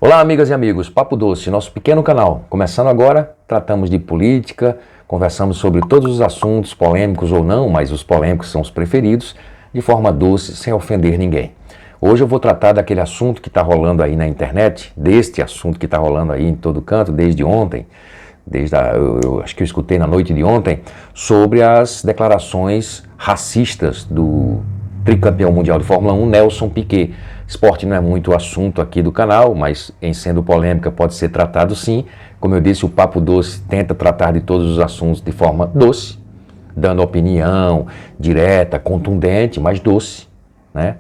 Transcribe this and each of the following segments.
Olá, amigas e amigos, Papo Doce, nosso pequeno canal. Começando agora, tratamos de política, conversamos sobre todos os assuntos, polêmicos ou não, mas os polêmicos são os preferidos, de forma doce, sem ofender ninguém. Hoje eu vou tratar daquele assunto que está rolando aí na internet, deste assunto que está rolando aí em todo canto, desde ontem, eu acho que eu escutei na noite de ontem, sobre as declarações racistas do tricampeão mundial de Fórmula 1, Nelson Piquet. Esporte não é muito assunto aqui do canal, mas em sendo polêmica pode ser tratado sim. Como eu disse, o Papo Doce tenta tratar de todos os assuntos de forma doce, dando opinião direta, contundente, mas doce, né?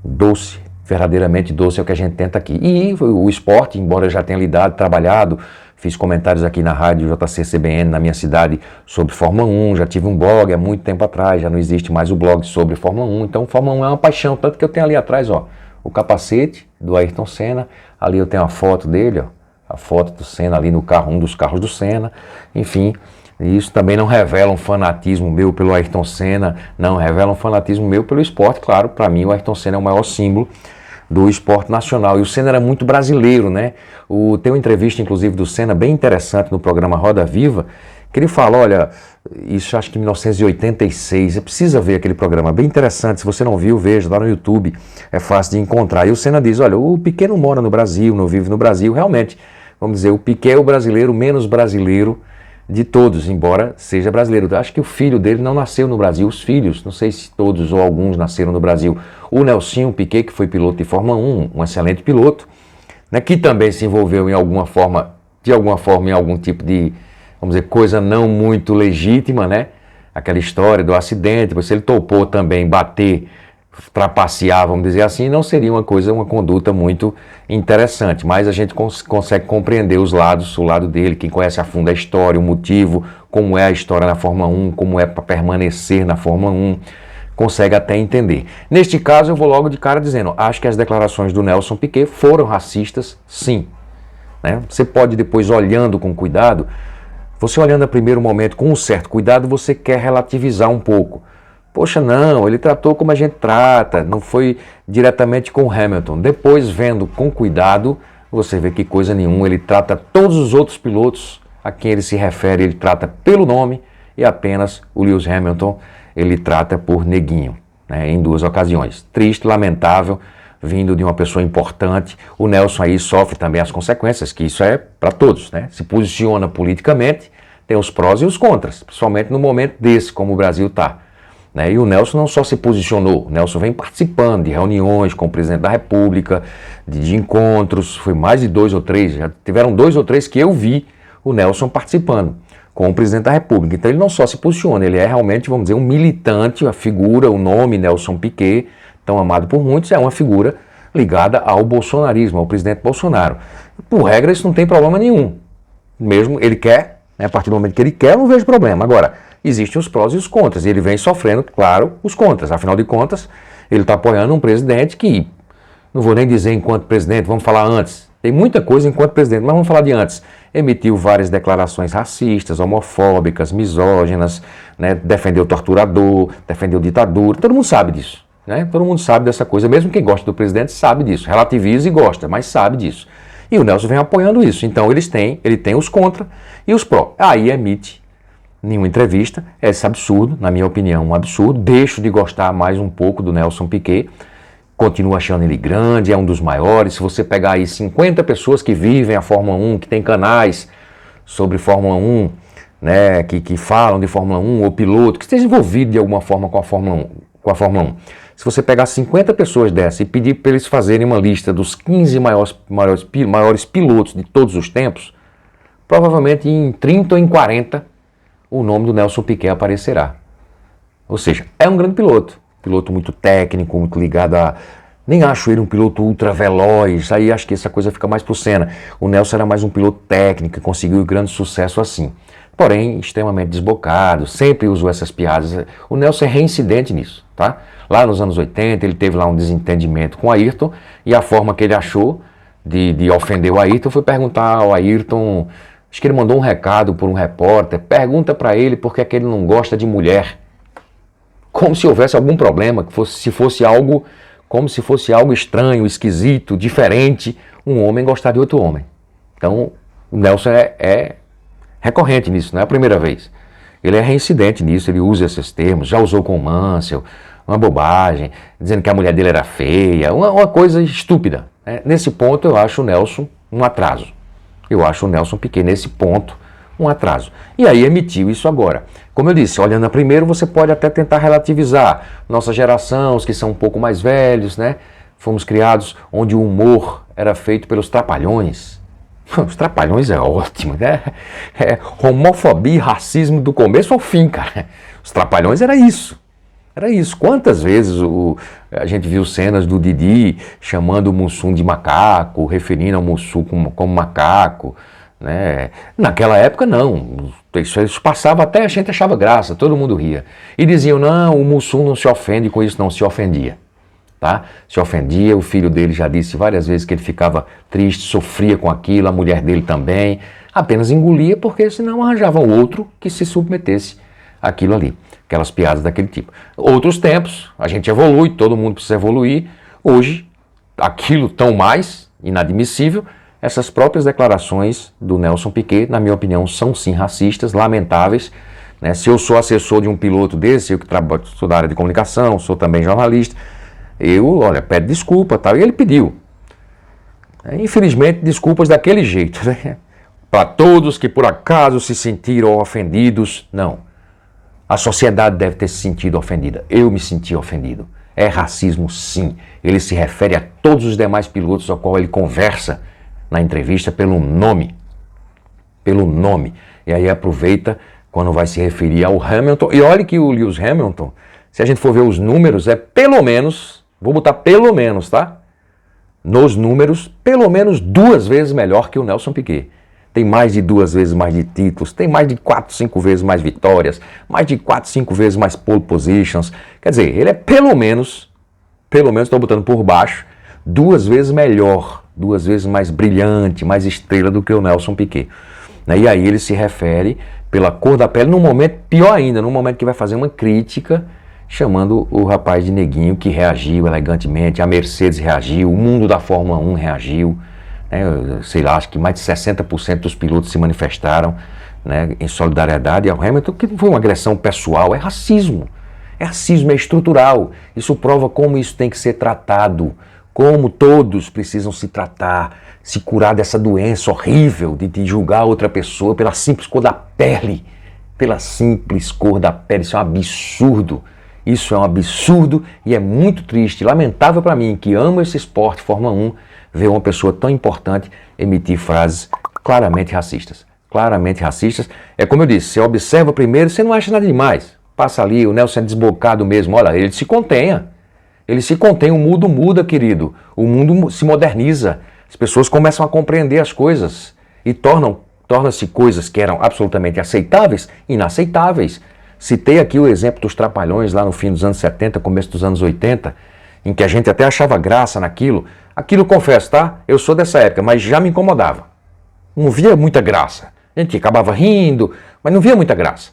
Doce, verdadeiramente doce é o que a gente tenta aqui. E o esporte, embora eu já tenha lidado, trabalhado, fiz comentários aqui na rádio JCCBN, na minha cidade, sobre Fórmula 1, já tive um blog há muito tempo atrás, já não existe mais o blog sobre Fórmula 1, então Fórmula 1 é uma paixão, tanto que eu tenho ali atrás, ó, o capacete do Ayrton Senna, ali eu tenho a foto dele, ó, a foto do Senna ali no carro, um dos carros do Senna, enfim, isso também não revela um fanatismo meu pelo Ayrton Senna, não revela um fanatismo meu pelo esporte, claro, para mim o Ayrton Senna é o maior símbolo do esporte nacional, e o Senna era muito brasileiro, né? Tem uma entrevista, inclusive, do Senna, bem interessante no programa Roda Viva, que ele fala, olha, isso acho que em 1986, você precisa ver aquele programa, bem interessante, se você não viu, veja, lá no YouTube, é fácil de encontrar. E o Senna diz, olha, o Piquet não mora no Brasil, não vive no Brasil, realmente, vamos dizer, o Piquet é o brasileiro menos brasileiro de todos, embora seja brasileiro. Acho que o filho dele não nasceu no Brasil, os filhos, não sei se todos ou alguns nasceram no Brasil. O Nelsinho Piquet, que foi piloto de Fórmula 1, um excelente piloto, né, que também se envolveu em alguma forma, em algum tipo de, vamos dizer, coisa não muito legítima, né? Aquela história do acidente, depois se ele topou também bater, trapacear, vamos dizer assim, não seria uma conduta muito interessante, mas a gente consegue compreender o lado dele, quem conhece a fundo a história, o motivo, como é a história na Fórmula 1, como é para permanecer na Fórmula 1, consegue até entender. Neste caso, eu vou logo de cara dizendo, acho que as declarações do Nelson Piquet foram racistas, sim. Né? Você pode depois, olhando com cuidado, você olhando a primeiro momento com um certo cuidado, você quer relativizar um pouco. Poxa, não, ele tratou como a gente trata, não foi diretamente com o Hamilton. Depois, vendo com cuidado, você vê que coisa nenhuma, ele trata todos os outros pilotos a quem ele se refere, ele trata pelo nome e apenas o Lewis Hamilton ele trata por neguinho, né, em duas ocasiões. Triste, lamentável, vindo de uma pessoa importante. O Nelson aí sofre também as consequências, que isso é para todos, né? Se posiciona politicamente, tem os prós e os contras, principalmente no momento desse, como o Brasil está. Né? E o Nelson não só se posicionou, o Nelson vem participando de reuniões com o presidente da República, de encontros, foi mais de 2 ou 3, já tiveram 2 ou 3 que eu vi o Nelson participando com o presidente da República. Então ele não só se posiciona, ele é realmente, vamos dizer, um militante, a figura, o nome Nelson Piquet, tão amado por muitos, é uma figura ligada ao bolsonarismo, ao presidente Bolsonaro. Por regra, isso não tem problema nenhum. Mesmo ele quer, né, a partir do momento que ele quer, eu não vejo problema. Agora, existem os prós e os contras, e ele vem sofrendo, claro, os contras. Afinal de contas, ele está apoiando um presidente que, não vou nem dizer enquanto presidente, vamos falar antes. Tem muita coisa enquanto presidente, mas vamos falar de antes. Emitiu várias declarações racistas, homofóbicas, misóginas, né, defendeu torturador, defendeu ditadura, todo mundo sabe disso. Né? Todo mundo sabe dessa coisa, mesmo quem gosta do presidente sabe disso, relativiza e gosta, mas sabe disso. E o Nelson vem apoiando isso, então ele tem os contra e os pró. Aí emite nenhuma entrevista, esse absurdo, na minha opinião, um absurdo, deixo de gostar mais um pouco do Nelson Piquet, continuo achando ele grande, é um dos maiores. Se você pegar aí 50 pessoas que vivem a Fórmula 1, que tem canais sobre Fórmula 1, né, que falam de Fórmula 1, ou piloto, que esteja envolvido de alguma forma com a Fórmula 1. Se você pegar 50 pessoas dessa e pedir para eles fazerem uma lista dos 15 maiores pilotos de todos os tempos, provavelmente em 30 ou em 40 o nome do Nelson Piquet aparecerá. Ou seja, é um grande piloto muito técnico, muito ligado a... Nem acho ele um piloto ultra veloz, aí acho que essa coisa fica mais pro Senna. O Nelson era mais um piloto técnico e conseguiu grande sucesso assim. Porém, extremamente desbocado, sempre usou essas piadas. O Nelson é reincidente nisso, tá? Lá nos anos 80, ele teve lá um desentendimento com o Ayrton, e a forma que ele achou de ofender o Ayrton foi perguntar ao Ayrton, acho que ele mandou um recado por um repórter, pergunta para ele por que ele não gosta de mulher. Como se houvesse algum problema, se fosse algo como se fosse algo estranho, esquisito, diferente, um homem gostar de outro homem. Então, o Nelson é recorrente nisso, não é a primeira vez. Ele é reincidente nisso, ele usa esses termos, já usou com o Mansell, uma bobagem, dizendo que a mulher dele era feia, uma coisa estúpida. Nesse ponto, eu acho o Nelson um atraso. Eu acho o Nelson Piquet, nesse ponto, um atraso. E aí emitiu isso agora. Como eu disse, olhando a primeiro, você pode até tentar relativizar. Nossa geração, os que são um pouco mais velhos, né? Fomos criados onde o humor era feito pelos Trapalhões. Os Trapalhões é ótimo, né? É homofobia e racismo do começo ao fim, cara. Os Trapalhões era isso. Era isso. Quantas vezes a gente viu cenas do Didi chamando o Mussum de macaco, referindo ao Mussum como macaco, né? Naquela época, não. Isso passava até, a gente achava graça, todo mundo ria. E diziam, não, o Mussum não se ofende com isso, não, se ofendia. Tá? Se ofendia, o filho dele já disse várias vezes que ele ficava triste, sofria com aquilo, a mulher dele também, apenas engolia porque senão arranjavam outro que se submetesse àquilo ali, aquelas piadas daquele tipo. Outros tempos, a gente evolui, todo mundo precisa evoluir, hoje, aquilo tão mais inadmissível, essas próprias declarações do Nelson Piquet, na minha opinião, são sim racistas, lamentáveis, né? Se eu sou assessor de um piloto desse, eu que trabalho, sou da área de comunicação, sou também jornalista, olha, pede desculpa, tal, e ele pediu. Infelizmente, desculpas daquele jeito, né? Para todos que por acaso se sentiram ofendidos, não. A sociedade deve ter se sentido ofendida. Eu me senti ofendido. É racismo, sim. Ele se refere a todos os demais pilotos ao qual ele conversa na entrevista pelo nome. Pelo nome. E aí aproveita quando vai se referir ao Hamilton. E olha que o Lewis Hamilton, se a gente for ver os números, é pelo menos, vou botar pelo menos, tá? Nos números, pelo menos 2 vezes melhor que o Nelson Piquet. Tem mais de 2 vezes mais de títulos, tem mais de 4, 5 vezes mais vitórias, mais de 4, 5 vezes mais pole positions. Quer dizer, ele é pelo menos, estou botando por baixo, 2 vezes melhor, 2 vezes mais brilhante, mais estrela do que o Nelson Piquet. E aí ele se refere pela cor da pele, num momento, pior ainda, num momento que vai fazer uma crítica, chamando o rapaz de neguinho, que reagiu elegantemente, a Mercedes reagiu, o mundo da Fórmula 1 reagiu, né? Sei lá, acho que mais de 60% dos pilotos se manifestaram, né, em solidariedade ao Hamilton, que não foi uma agressão pessoal, é racismo, é estrutural. Isso prova como isso tem que ser tratado, como todos precisam se tratar, se curar dessa doença horrível de julgar outra pessoa pela simples cor da pele, pela simples cor da pele. Isso é um absurdo. Isso é um absurdo e é muito triste, lamentável para mim, que amo esse esporte, Fórmula 1, ver uma pessoa tão importante emitir frases claramente racistas. Claramente racistas. É como eu disse, você observa primeiro, você não acha nada demais. Passa ali, o Nelson é desbocado mesmo, olha, ele se contenha. Ele se contém, o mundo muda, querido. O mundo se moderniza. As pessoas começam a compreender as coisas e tornam-se coisas que eram absolutamente aceitáveis, inaceitáveis. Citei aqui o exemplo dos Trapalhões lá no fim dos anos 70, começo dos anos 80, em que a gente até achava graça naquilo. Aquilo, confesso, tá? Eu sou dessa época, mas já me incomodava. Não via muita graça. A gente acabava rindo, mas não via muita graça.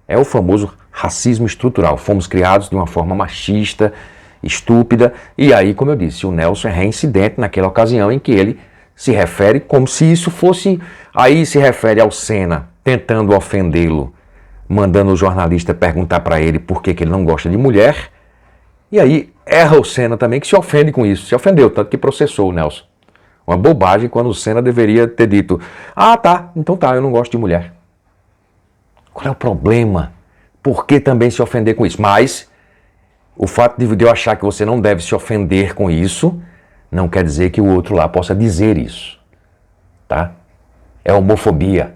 É o famoso racismo estrutural. Fomos criados de uma forma machista, estúpida, e aí, como eu disse, o Nelson é reincidente naquela ocasião em que ele se refere como se isso fosse... Aí se refere ao Senna tentando ofendê-lo, mandando o jornalista perguntar para ele por que ele não gosta de mulher, e aí erra o Senna também, que se ofende com isso, se ofendeu, tanto que processou o Nelson. Uma bobagem, quando o Senna deveria ter dito, ah tá, então tá, eu não gosto de mulher. Qual é o problema? Por que também se ofender com isso? Mas o fato de eu achar que você não deve se ofender com isso, não quer dizer que o outro lá possa dizer isso, tá? É homofobia,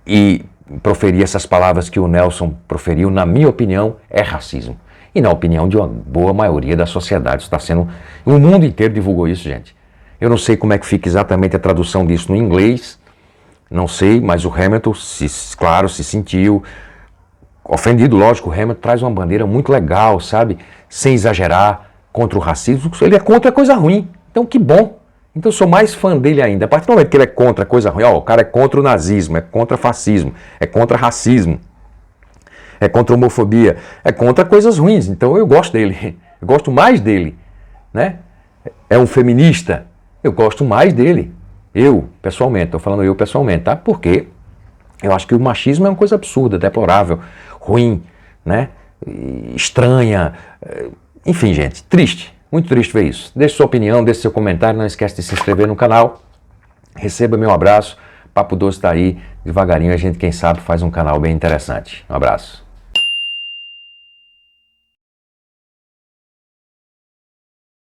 E proferir essas palavras que o Nelson proferiu, na minha opinião, é racismo. E na opinião de uma boa maioria da sociedade. Está sendo... O mundo inteiro divulgou isso, gente. Eu não sei como é que fica exatamente a tradução disso no inglês, não sei, mas o Hamilton, claro, se sentiu ofendido, lógico. O Hamilton traz uma bandeira muito legal, sabe? Sem exagerar, contra o racismo. Ele é contra coisa ruim. Então, que bom. Então eu sou mais fã dele ainda. A partir do momento que ele é contra coisa ruim, ó, o cara é contra o nazismo, é contra o fascismo, é contra racismo, é contra a homofobia, é contra coisas ruins. Então eu gosto dele. Eu gosto mais dele, né? É um feminista, eu gosto mais dele. Eu, pessoalmente, estou falando eu pessoalmente, tá? Porque eu acho que o machismo é uma coisa absurda, deplorável, ruim, né? Estranha. Enfim, gente, triste. Muito triste ver isso. Deixe sua opinião, deixe seu comentário, não esquece de se inscrever no canal. Receba meu abraço. Papo Doce está aí. Devagarinho a gente, quem sabe, faz um canal bem interessante. Um abraço.